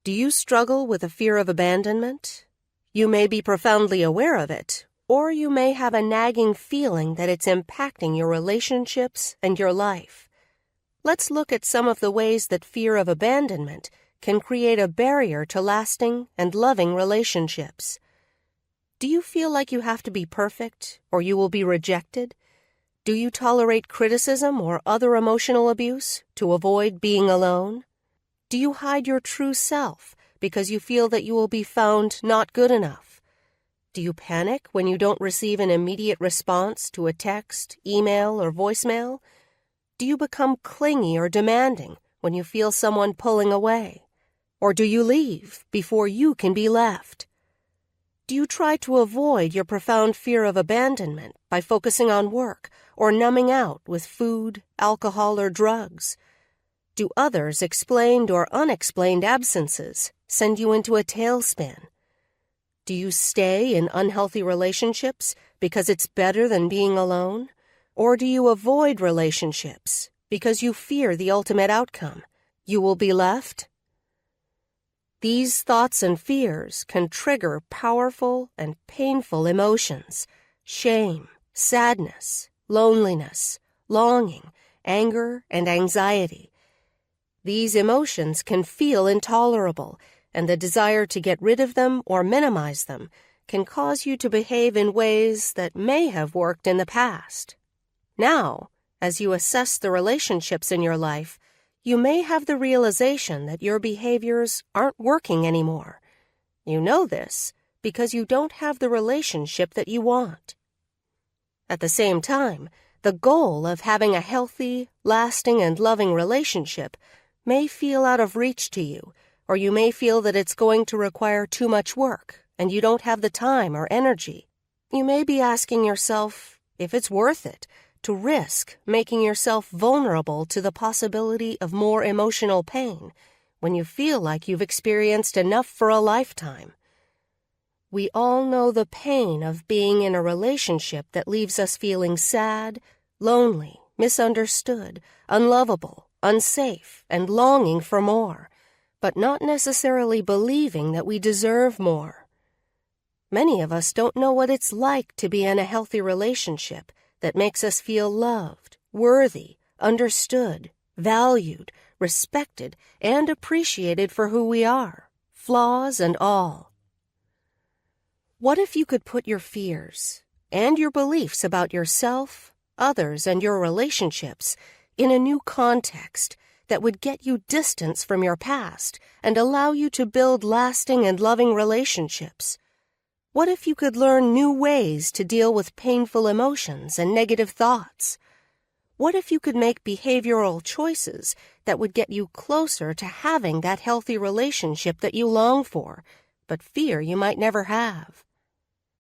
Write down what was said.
Do you struggle with a fear of abandonment? You may be profoundly aware of it, or you may have a nagging feeling that it's impacting your relationships and your life. Let's look at some of the ways that fear of abandonment can create a barrier to lasting and loving relationships. Do you feel like you have to be perfect, or you will be rejected? Do you tolerate criticism or other emotional abuse to avoid being alone? Do you hide your true self because you feel that you will be found not good enough? Do you panic when you don't receive an immediate response to a text, email, or voicemail? Do you become clingy or demanding when you feel someone pulling away? Or do you leave before you can be left? Do you try to avoid your profound fear of abandonment by focusing on work or numbing out with food, alcohol, or drugs? Do others' explained or unexplained absences send you into a tailspin? Do you stay in unhealthy relationships because it's better than being alone? Or do you avoid relationships because you fear the ultimate outcome? You will be left? These thoughts and fears can trigger powerful and painful emotions: shame, sadness, loneliness, longing, anger, and anxiety. These emotions can feel intolerable, and the desire to get rid of them or minimize them can cause you to behave in ways that may have worked in the past. Now, as you assess the relationships in your life, you may have the realization that your behaviors aren't working anymore. You know this because you don't have the relationship that you want. At the same time, the goal of having a healthy, lasting, and loving relationship may feel out of reach to you, or you may feel that it's going to require too much work and you don't have the time or energy. You may be asking yourself if it's worth it to risk making yourself vulnerable to the possibility of more emotional pain when you feel like you've experienced enough for a lifetime. We all know the pain of being in a relationship that leaves us feeling sad, lonely, misunderstood, unlovable, unsafe, and longing for more, but not necessarily believing that we deserve more. Many of us don't know what it's like to be in a healthy relationship that makes us feel loved, worthy, understood, valued, respected, and appreciated for who we are, flaws and all. What if you could put your fears and your beliefs about yourself, others, and your relationships in a new context that would get you distance from your past and allow you to build lasting and loving relationships? What if you could learn new ways to deal with painful emotions and negative thoughts? What if you could make behavioral choices that would get you closer to having that healthy relationship that you long for, but fear you might never have?